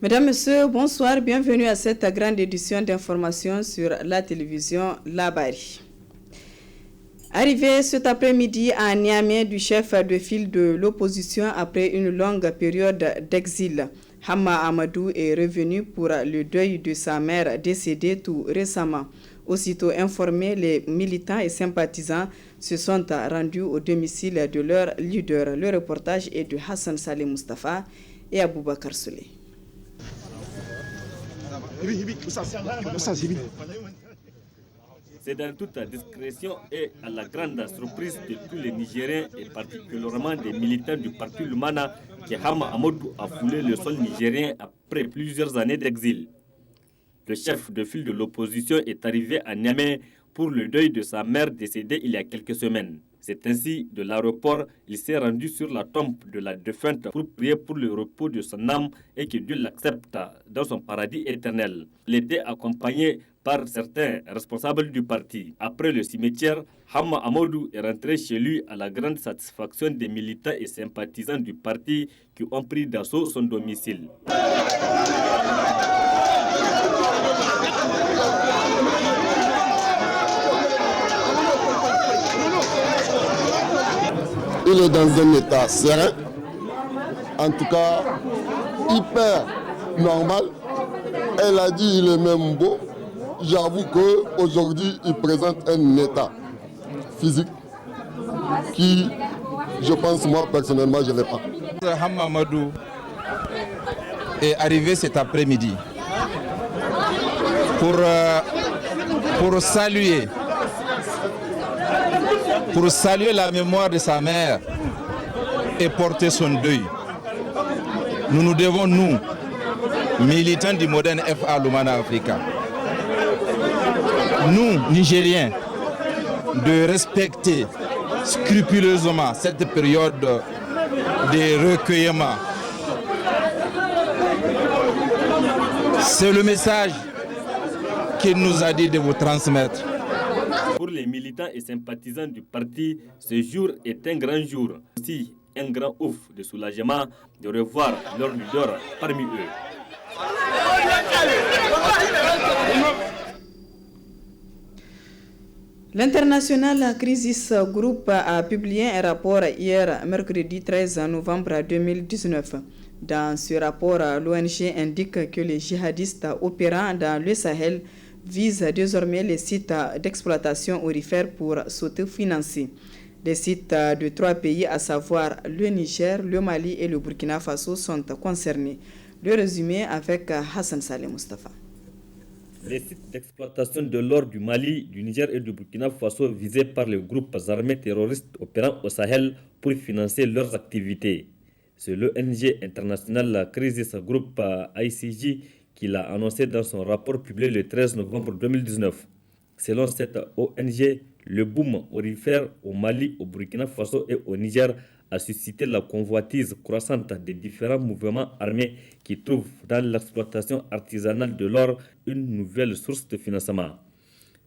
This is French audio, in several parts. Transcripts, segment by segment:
Mesdames, Messieurs, bonsoir, bienvenue à cette grande édition d'information sur la télévision Labari. Arrivé cet après-midi à Niamey du chef de file de l'opposition après une longue période d'exil, Hamma Amadou est revenu pour le deuil de sa mère décédée tout récemment. Aussitôt informés, les militants et sympathisants se sont rendus au domicile de leur leader. Le reportage est de Hassan Saleh Mustafa et Aboubakar Souley. C'est dans toute discrétion et à la grande surprise de tous les Nigériens et particulièrement des militants du parti Lumana que Hamma Amadou a foulé le sol nigérien après plusieurs années d'exil. Le chef de file de l'opposition est arrivé à Niamey pour le deuil de sa mère décédée il y a quelques semaines. C'est ainsi, de l'aéroport, il s'est rendu sur la tombe de la défunte pour prier pour le repos de son âme et que Dieu l'accepte dans son paradis éternel. Il était accompagné par certains responsables du parti. Après le cimetière, Hamma Amadou est rentré chez lui à la grande satisfaction des militants et sympathisants du parti qui ont pris d'assaut son domicile. Il est dans un état serein, en tout cas hyper normal. Elle a dit il est même beau. J'avoue qu'aujourd'hui il présente un état physique qui, je pense moi personnellement, je ne l'ai pas. Hamma Amadou est arrivé cet après-midi pour saluer la mémoire de sa mère et porter son deuil. Nous nous devons, nous, militants du Modern FA Lumana Africa, nous, Nigériens, de respecter scrupuleusement cette période de recueillement. C'est le message qu'il nous a dit de vous transmettre. Pour les militants et sympathisants du parti, ce jour est un grand jour. Aussi un grand ouf de soulagement de revoir leur leader parmi eux. L'International Crisis Group a publié un rapport hier, mercredi 13 novembre 2019. Dans ce rapport, l'ONG indique que les djihadistes opérant dans le Sahel visent désormais les sites d'exploitation aurifère pour s'autofinancer. Les sites de 3 pays, à savoir le Niger, le Mali et le Burkina Faso, sont concernés. Le résumé avec Hassan Saleh Mustafa. Les sites d'exploitation de l'or du Mali, du Niger et du Burkina Faso visés par les groupes armés terroristes opérant au Sahel pour financer leurs activités. C'est l'ONG International Crisis Group ICG qui l'a annoncé dans son rapport publié le 13 novembre 2019. Selon cette ONG, le boom aurifère au Mali, au Burkina Faso et au Niger a suscité la convoitise croissante des différents mouvements armés qui trouvent dans l'exploitation artisanale de l'or une nouvelle source de financement.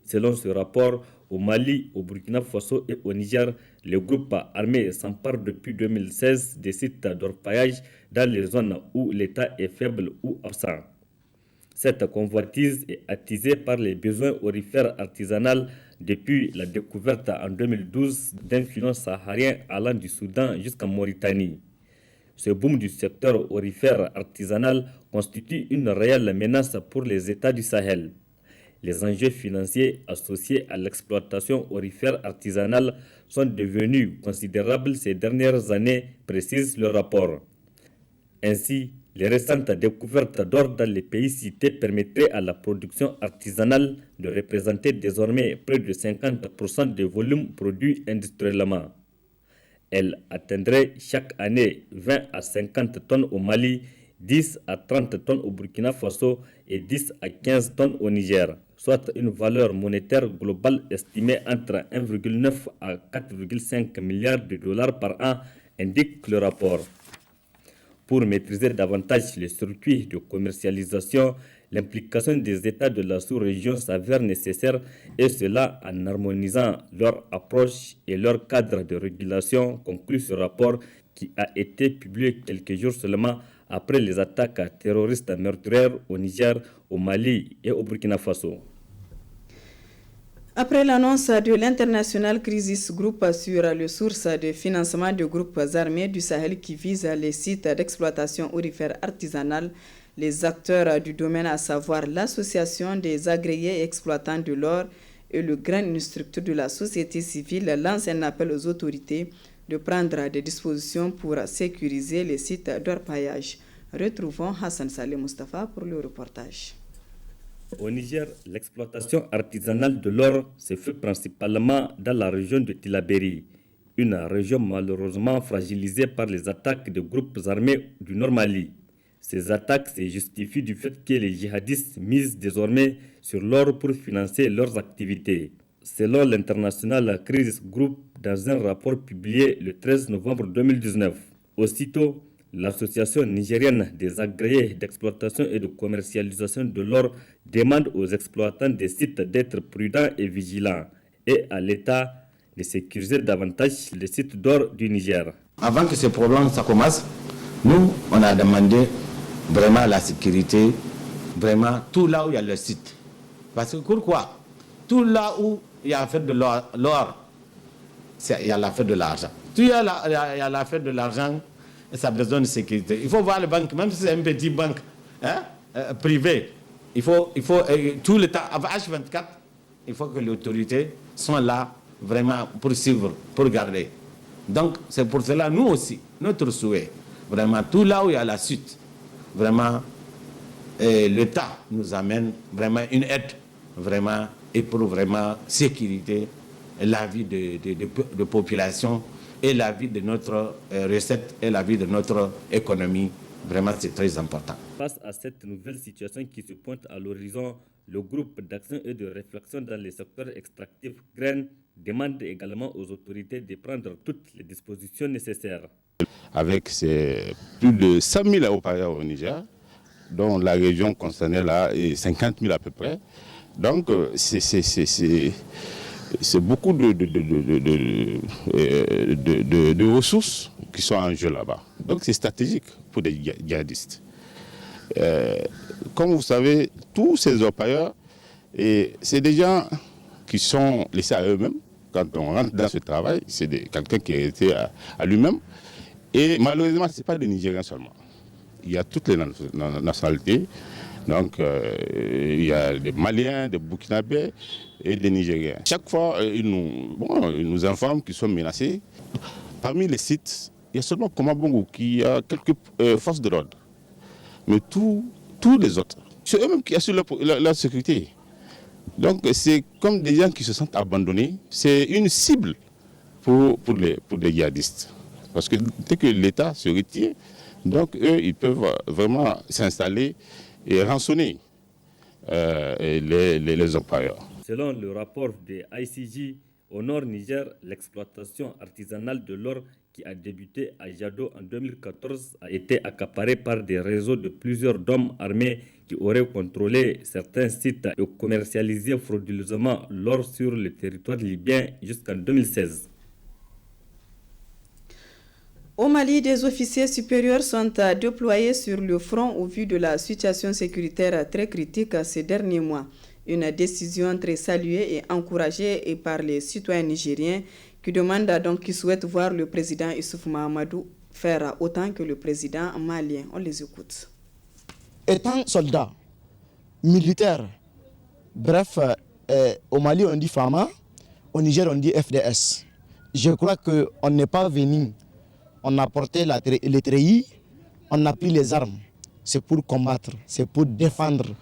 Selon ce rapport, au Mali, au Burkina Faso et au Niger, les groupes armés s'emparent depuis 2016 des sites d'orpaillage dans les zones où l'État est faible ou absent. Cette convoitise est attisée par les besoins aurifères artisanaux depuis la découverte en 2012 d'un filon saharien allant du Soudan jusqu'en Mauritanie. Ce boom du secteur aurifère artisanal constitue une réelle menace pour les États du Sahel. Les enjeux financiers associés à l'exploitation aurifère artisanale sont devenus considérables ces dernières années, précise le rapport. Ainsi, les récentes découvertes d'or dans les pays cités permettraient à la production artisanale de représenter désormais près de 50% des volumes produits industriellement. Elle atteindrait chaque année 20 à 50 tonnes au Mali, 10 à 30 tonnes au Burkina Faso et 10 à 15 tonnes au Niger, soit une valeur monétaire globale estimée entre 1,9 à 4,5 milliards de dollars par an, indique le rapport. Pour maîtriser davantage les circuits de commercialisation, l'implication des États de la sous-région s'avère nécessaire, et cela en harmonisant leur approche et leur cadre de régulation, conclut ce rapport qui a été publié quelques jours seulement après les attaques terroristes meurtrières au Niger, au Mali et au Burkina Faso. Après l'annonce de l'International Crisis Group sur les sources de financement de groupes armés du Sahel qui visent les sites d'exploitation aurifère artisanale, les acteurs du domaine, à savoir l'association des agréés exploitants de l'or et le grand instructeur de la société civile, lancent un appel aux autorités de prendre des dispositions pour sécuriser les sites d'orpaillage. Retrouvons Hassan Saleh Mustafa pour le reportage. Au Niger, l'exploitation artisanale de l'or se fait principalement dans la région de Tillabéri, une région malheureusement fragilisée par les attaques de groupes armés du Nord Mali. Ces attaques se justifient du fait que les djihadistes misent désormais sur l'or pour financer leurs activités. Selon l'International Crisis Group, dans un rapport publié le 13 novembre 2019, aussitôt, l'Association nigérienne des agréés d'exploitation et de commercialisation de l'or demande aux exploitants des sites d'être prudents et vigilants et à l'État de sécuriser davantage les sites d'or du Niger. Avant que ce problème ça commence, nous, on a demandé vraiment la sécurité, vraiment tout là où il y a le site. Parce que pourquoi? Tout là où il y a l'affaire de l'or, il y a l'affaire de l'argent. Tout il y a l'affaire de l'argent, ça a besoin de sécurité. Il faut voir les banques, même si c'est une petite banque privée, il faut tout le temps, H24, il faut que les autorités soient là vraiment pour suivre, pour garder. Donc c'est pour cela, nous aussi, notre souhait, vraiment tout là où il y a la suite, vraiment l'État nous amène vraiment une aide, vraiment, et pour vraiment sécurité la vie de population et la vie de notre recette et la vie de notre économie. Vraiment, c'est très important. Face à cette nouvelle situation qui se pointe à l'horizon, le groupe d'action et de réflexion dans les secteurs extractifs graines demande également aux autorités de prendre toutes les dispositions nécessaires. Avec plus de 100 000 haut-parleurs au Niger, dont la région concernée là est 50 000 à peu près. Donc, c'est beaucoup de ressources qui sont en jeu là-bas. Donc c'est stratégique pour des djihadistes. Comme vous savez, tous ces orpailleurs, c'est des gens qui sont laissés à eux-mêmes. Quand on rentre dans ce travail, c'est quelqu'un qui est resté à lui-même. Et malheureusement, ce n'est pas des Nigériens seulement. Il y a toutes les nationalités. Donc, il y a des Maliens, des Burkinabés et des Nigériens. Chaque fois, ils nous informent qu'ils sont menacés. Parmi les sites, il y a seulement Komabongo qui a quelques forces de l'ordre. Mais tous les autres, c'est eux-mêmes qui assurent leur sécurité. Donc, c'est comme des gens qui se sentent abandonnés. C'est une cible pour les djihadistes. Parce que dès que l'État se retire, donc eux, ils peuvent vraiment s'installer et rançonner les employeurs. Selon le rapport de ICG, au nord Niger, l'exploitation artisanale de l'or qui a débuté à Jado en 2014 a été accaparée par des réseaux de plusieurs hommes armés qui auraient contrôlé certains sites et commercialisé frauduleusement l'or sur le territoire libyen jusqu'en 2016. Au Mali, des officiers supérieurs sont déployés sur le front au vu de la situation sécuritaire très critique ces derniers mois. Une décision très saluée et encouragée par les citoyens nigériens qui souhaitent voir le président Issoufou Mahamadou faire autant que le président malien. On les écoute. Étant soldat, militaire, bref, au Mali on dit FAMA, au Niger on dit FDS. Je crois qu'on n'est pas venu. On a porté les treillis, on a pris les armes. C'est pour combattre, c'est pour défendre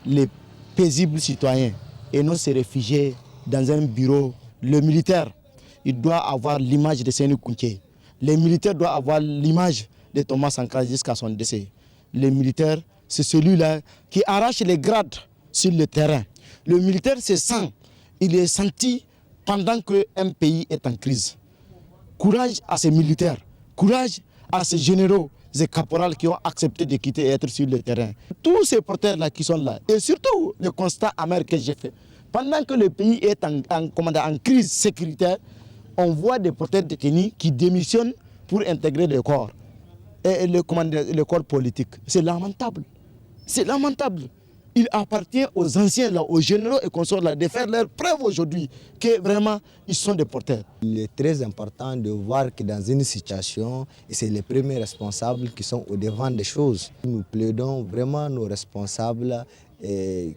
les paisibles citoyens et non se réfugier dans un bureau. Le militaire, il doit avoir l'image de Sénou Kounké. Le militaire doit avoir l'image de Thomas Sankara jusqu'à son décès. Le militaire, c'est celui-là qui arrache les grades sur le terrain. Le militaire se sent, il est senti pendant qu'un pays est en crise. Courage à ces militaires. Courage à ces généraux et caporaux qui ont accepté de quitter et être sur le terrain. Tous ces porteurs-là qui sont là, et surtout le constat amer que j'ai fait, pendant que le pays est en crise sécuritaire, on voit des porteurs détenus qui démissionnent pour intégrer le corps. et le corps politique. C'est lamentable. C'est lamentable. Il appartient aux anciens, là, aux généraux et consorts là, de faire leur preuve aujourd'hui que vraiment ils sont des porteurs. Il est très important de voir que dans une situation, et c'est les premiers responsables qui sont au devant des choses. Nous plaidons vraiment nos responsables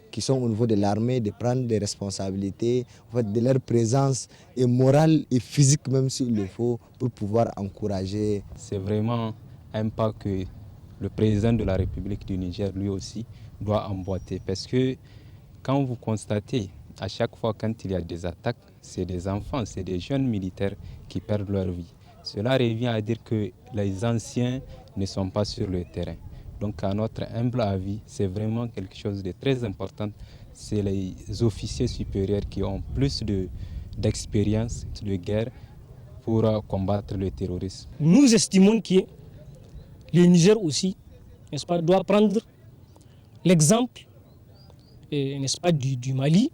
qui sont au niveau de l'armée de prendre des responsabilités, en fait, de leur présence et morale et physique même s'il le faut pour pouvoir encourager. C'est vraiment un pas que le président de la République du Niger lui aussi doit emboîter, parce que quand vous constatez à chaque fois quand il y a des attaques, c'est des enfants, c'est des jeunes militaires qui perdent leur vie. Cela revient à dire que les anciens ne sont pas sur le terrain. Donc à notre humble avis, c'est vraiment quelque chose de très important. C'est les officiers supérieurs qui ont plus d'expérience de guerre pour combattre le terrorisme. Nous estimons que le Niger aussi, n'est-ce pas, doit prendre l'exemple, n'est-ce pas, du Mali,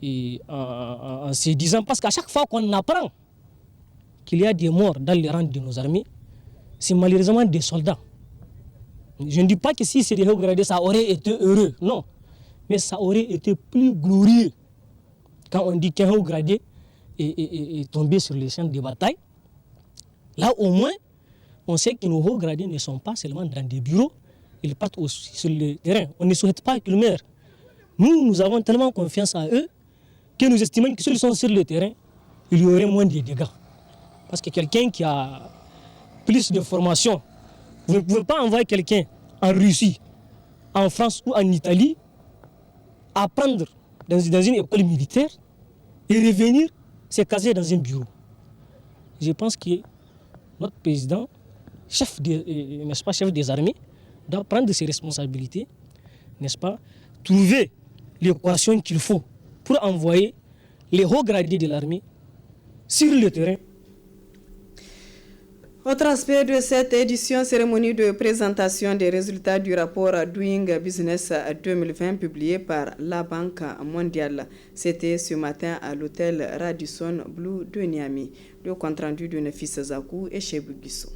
et en se disant, parce qu'à chaque fois qu'on apprend qu'il y a des morts dans les rangs de nos armées, c'est malheureusement des soldats. Je ne dis pas que si c'est des hauts gradés, ça aurait été heureux, non. Mais ça aurait été plus glorieux quand on dit qu'un haut gradé est tombé sur les champs de bataille. Là, au moins, on sait que nos hauts gradés ne sont pas seulement dans des bureaux, ils partent aussi sur le terrain. On ne souhaite pas qu'ils meurent. Nous avons tellement confiance en eux que nous estimons que s'ils sont sur le terrain, il y aurait moins de dégâts. Parce que quelqu'un qui a plus de formation, vous ne pouvez pas envoyer quelqu'un en Russie, en France ou en Italie, apprendre dans une école militaire et revenir se caser dans un bureau. Je pense que notre président, n'est-ce pas, chef des armées, doit prendre ses responsabilités, n'est-ce pas, trouver l'équation qu'il faut pour envoyer les hauts gradés de l'armée sur le terrain. Autre aspect de cette édition, cérémonie de présentation des résultats du rapport Doing Business 2020 publié par la Banque mondiale. C'était ce matin à l'hôtel Radisson Blu de Niamey. Le compte-rendu de Nefis Zakou et Chebou Guissou.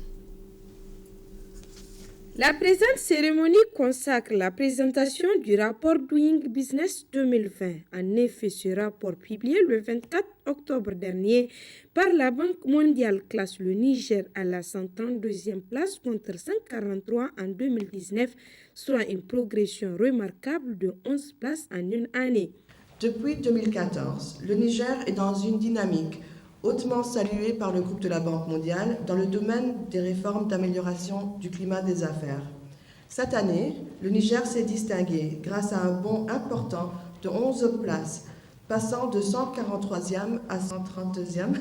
La présente cérémonie consacre la présentation du rapport Doing Business 2020. En effet, ce rapport publié le 24 octobre dernier par la Banque mondiale classe le Niger à la 132e place contre 143 en 2019, soit une progression remarquable de 11 places en une année. Depuis 2014, le Niger est dans une dynamique hautement saluée par le groupe de la Banque mondiale dans le domaine des réformes d'amélioration du climat des affaires. Cette année, le Niger s'est distingué grâce à un bond important de 11 places, passant de 143e à 132e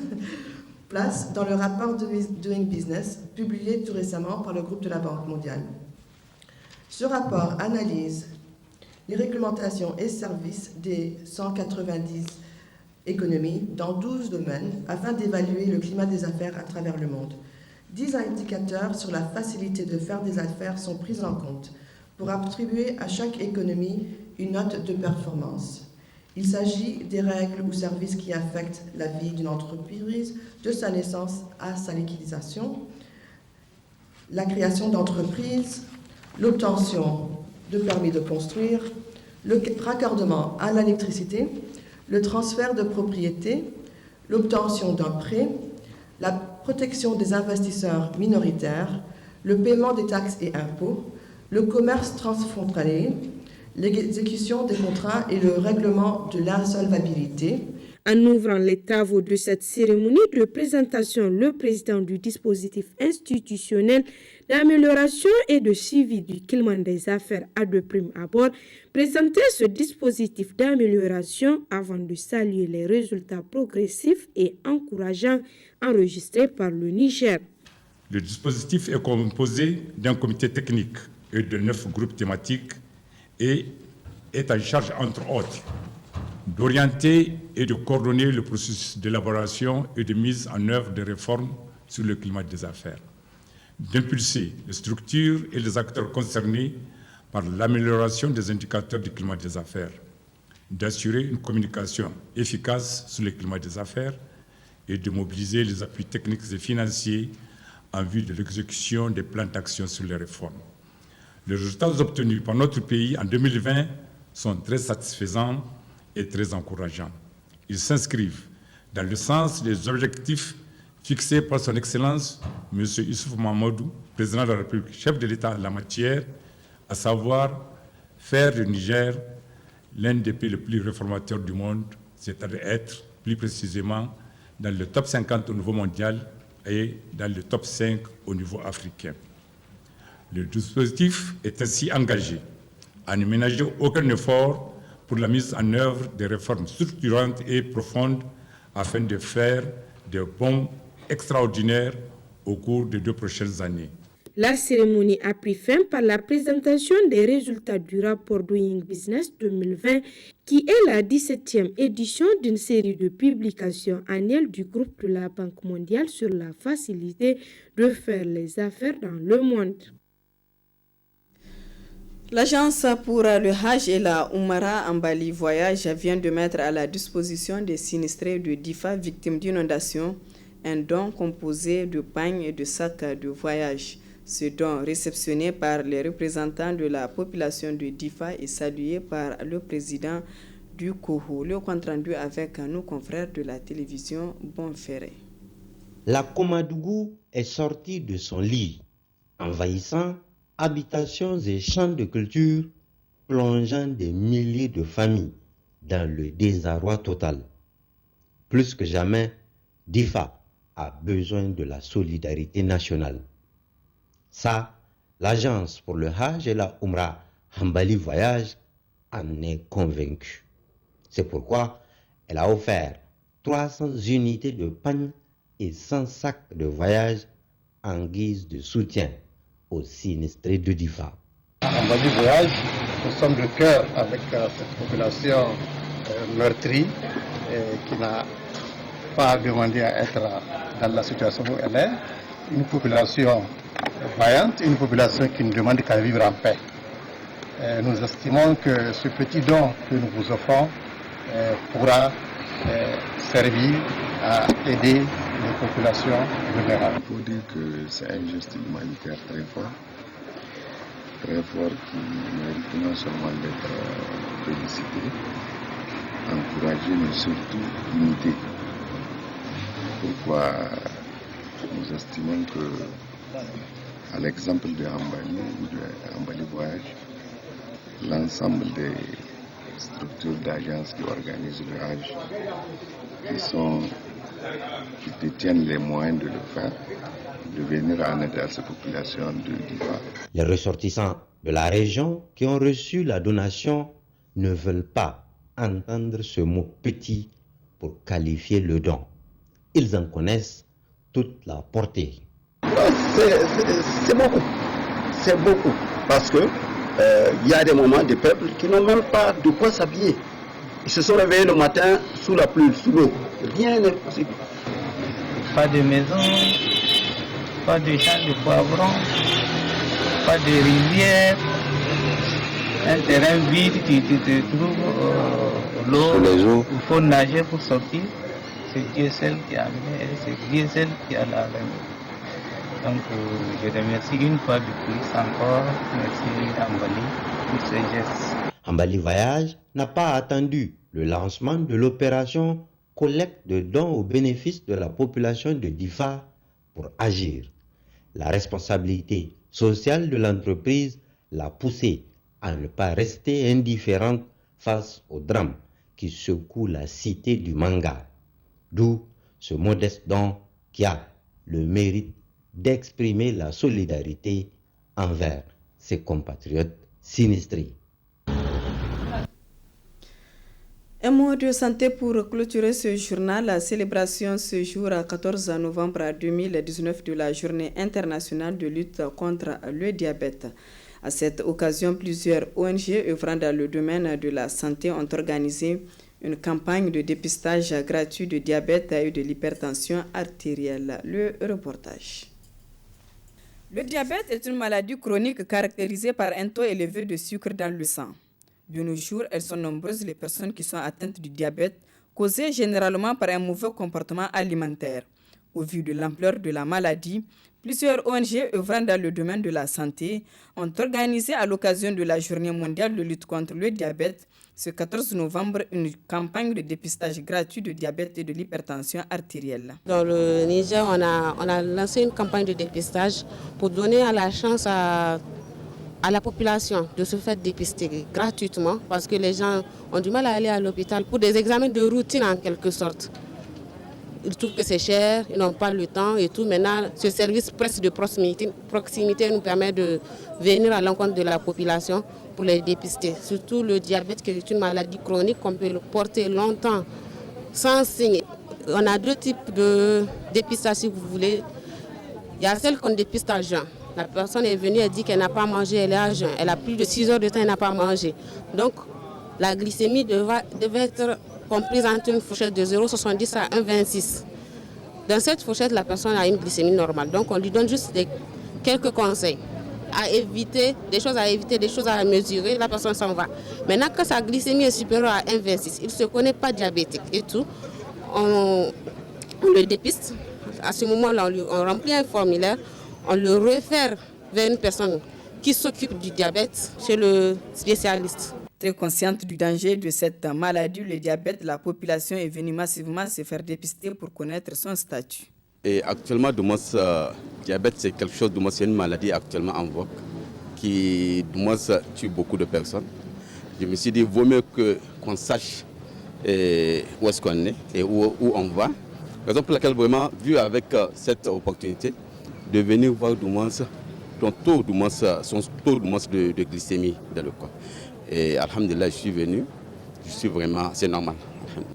place dans le rapport Doing Business publié tout récemment par le groupe de la Banque mondiale. Ce rapport analyse les réglementations et services des 190 économie dans 12 domaines afin d'évaluer le climat des affaires à travers le monde. 10 indicateurs sur la facilité de faire des affaires sont pris en compte pour attribuer à chaque économie une note de performance. Il s'agit des règles ou services qui affectent la vie d'une entreprise de sa naissance à sa liquidation, la création d'entreprises, l'obtention de permis de construire, le raccordement à l'électricité, le transfert de propriété, l'obtention d'un prêt, la protection des investisseurs minoritaires, le paiement des taxes et impôts, le commerce transfrontalier, l'exécution des contrats et le règlement de l'insolvabilité. En ouvrant les travaux de cette cérémonie de présentation, le président du dispositif institutionnel d'amélioration et de suivi du climat des affaires a de prime abord présenté ce dispositif d'amélioration avant de saluer les résultats progressifs et encourageants enregistrés par le Niger. Le dispositif est composé d'un comité technique et de 9 groupes thématiques et est en charge, entre autres, d'orienter et de coordonner le processus d'élaboration et de mise en œuvre des réformes sur le climat des affaires, d'impulser les structures et les acteurs concernés par l'amélioration des indicateurs du climat des affaires, d'assurer une communication efficace sur le climat des affaires et de mobiliser les appuis techniques et financiers en vue de l'exécution des plans d'action sur les réformes. Les résultats obtenus par notre pays en 2020 sont très satisfaisants et très encourageants. Ils s'inscrivent dans le sens des objectifs fixés par son Excellence, M. Issoufou Mahamadou, président de la République, chef de l'État en la matière, à savoir faire du Niger l'un des pays les plus réformateurs du monde, c'est-à-dire être plus précisément dans le top 50 au niveau mondial et dans le top 5 au niveau africain. Le dispositif est ainsi engagé à ne ménager aucun effort pour la mise en œuvre des réformes structurantes et profondes afin de faire des bons extraordinaires au cours des 2 prochaines années. La cérémonie a pris fin par la présentation des résultats du rapport Doing Business 2020, qui est la 17e édition d'une série de publications annuelles du groupe de la Banque mondiale sur la facilité de faire les affaires dans le monde. L'agence pour le Hajj et la Oumara en Bali Voyage vient de mettre à la disposition des sinistrés de DIFA victimes d'inondations un don composé de pagnes et de sacs de voyage. Ce don, réceptionné par les représentants de la population de DIFA, est salué par le président du COHO. Le compte rendu avec nos confrères de la télévision Bonferré. La Komadougou est sortie de son lit, envahissant habitations et champs de culture, plongeant des milliers de familles dans le désarroi total. Plus que jamais, DIFA a besoin de la solidarité nationale. Ça, l'agence pour le Hajj et la Oumra Hambali Voyage en est convaincue. C'est pourquoi elle a offert 300 unités de pagnes et 100 sacs de voyage en guise de soutien aux sinistrés de DIFA. Hambali Voyage, nous sommes de cœur avec cette population meurtrie qui n'a pas demandé à être dans la situation où elle est. Une population vaillante, une population qui ne demande qu'à vivre en paix. Nous estimons que ce petit don que nous vous offrons pourra servir à aider les populations vulnérables. Il faut dire que c'est un geste humanitaire très fort qui mérite non seulement d'être félicité, encouragé, mais surtout imité. Pourquoi nous estimons que, à l'exemple de Hambali ou de Hambali Voyage, l'ensemble des structures d'agences qui organisent le Hajj, qui détiennent les moyens de le faire, de venir en aide à ces populations de DIFA. Les ressortissants de la région qui ont reçu la donation ne veulent pas entendre ce mot petit pour qualifier le don. Ils en connaissent toute la portée. C'est beaucoup, parce que y a des moments de peuples qui n'ont même pas de quoi s'habiller. Ils se sont réveillés le matin sous la pluie, sous l'eau. Rien n'est possible. Pas de maison, pas de champs de poivrons, pas de rivière, un terrain vide qui te trouve l'eau. Il faut nager pour sortir. C'est Dieu seul qui a amené, c'est Dieu seul qui a lavé. Donc je remercie une fois de plus encore, merci Hambali pour ce geste. Hambali Voyage n'a pas attendu le lancement de l'opération collecte de dons au bénéfice de la population de DIFA pour agir. La responsabilité sociale de l'entreprise l'a poussé à ne pas rester indifférente face au drame qui secoue la cité du Manga. D'où ce modeste don qui a le mérite d'exprimer la solidarité envers ses compatriotes sinistrés. Un mot de santé pour clôturer ce journal. La célébration ce jour, 14 novembre 2019, de la Journée internationale de lutte contre le diabète. À cette occasion, plusieurs ONG œuvrant dans le domaine de la santé ont organisé une campagne de dépistage gratuit de diabète et de l'hypertension artérielle. Le reportage. Le diabète est une maladie chronique caractérisée par un taux élevé de sucre dans le sang. De nos jours, elles sont nombreuses les personnes qui sont atteintes du diabète, causé généralement par un mauvais comportement alimentaire. Au vu de l'ampleur de la maladie, plusieurs ONG œuvrant dans le domaine de la santé ont organisé à l'occasion de la Journée mondiale de lutte contre le diabète ce 14 novembre une campagne de dépistage gratuit de diabète et de l'hypertension artérielle. Dans le Niger, on a lancé une campagne de dépistage pour donner la chance à la population de se faire dépister gratuitement parce que les gens ont du mal à aller à l'hôpital pour des examens de routine en quelque sorte. Ils trouvent que c'est cher, ils n'ont pas le temps et tout. Maintenant, ce service presque de proximité nous permet de venir à l'encontre de la population pour les dépister. Surtout le diabète qui est une maladie chronique qu'on peut porter longtemps sans signe. On a deux types de dépistage si vous voulez. Il y a celle qu'on dépiste à jeun. La personne est venue, elle dit qu'elle n'a pas mangé, elle est à jeun. Elle a plus de 6 heures de temps, elle n'a pas mangé. Donc la glycémie devait être comprise entre une fourchette de 0,70 à 1,26. Dans cette fourchette, la personne a une glycémie normale. Donc on lui donne juste quelques conseils à éviter, des choses à mesurer, la personne s'en va. Maintenant, quand sa glycémie est supérieure à 1,26, il ne se connaît pas diabétique et tout, on le dépiste. À ce moment-là, on remplit un formulaire, on le réfère vers une personne qui s'occupe du diabète chez le spécialiste. Très consciente du danger de cette maladie, le diabète, la population est venue massivement se faire dépister pour connaître son statut. Et actuellement, diabète, c'est quelque chose, c'est une maladie actuellement en vogue qui tue beaucoup de personnes. Je me suis dit, vaut mieux qu'on sache où est-ce qu'on est et où on va. Raison pour laquelle, vraiment, vu avec cette opportunité, de venir voir son taux de glycémie dans le corps. Et alhamdulillah, je suis venu, c'est normal.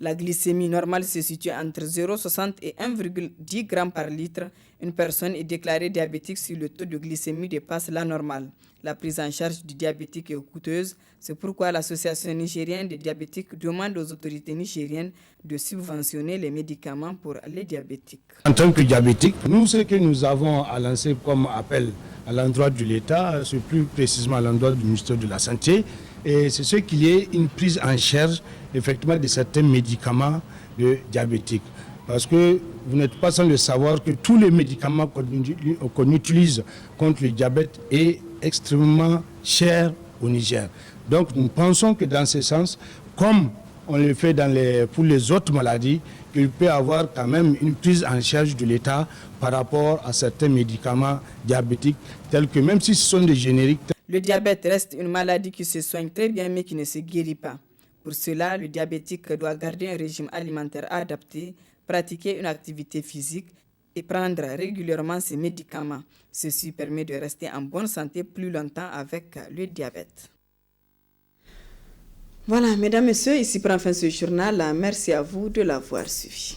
La glycémie normale se situe entre 0,60 et 1,10 g par litre. Une personne est déclarée diabétique si le taux de glycémie dépasse la normale. La prise en charge du diabétique est coûteuse. C'est pourquoi l'Association nigérienne des diabétiques demande aux autorités nigériennes de subventionner les médicaments pour les diabétiques. En tant que diabétique, nous, ce que nous avons à lancer comme appel à l'endroit de l'État, c'est plus précisément à l'endroit du ministère de la Santé, et c'est ce qu'il y ait une prise en charge effectivement de certains médicaments de diabétiques. Parce que vous n'êtes pas sans le savoir que tous les médicaments qu'on utilise contre le diabète est extrêmement cher au Niger. Donc nous pensons que dans ce sens, comme on le fait pour les autres maladies, qu'il peut y avoir quand même une prise en charge de l'État par rapport à certains médicaments diabétiques, tels que même si ce sont des génériques. Le diabète reste une maladie qui se soigne très bien mais qui ne se guérit pas. Pour cela, le diabétique doit garder un régime alimentaire adapté, pratiquer une activité physique et prendre régulièrement ses médicaments. Ceci permet de rester en bonne santé plus longtemps avec le diabète. Voilà, mesdames, messieurs, ici prend fin ce journal. Merci à vous de l'avoir suivi.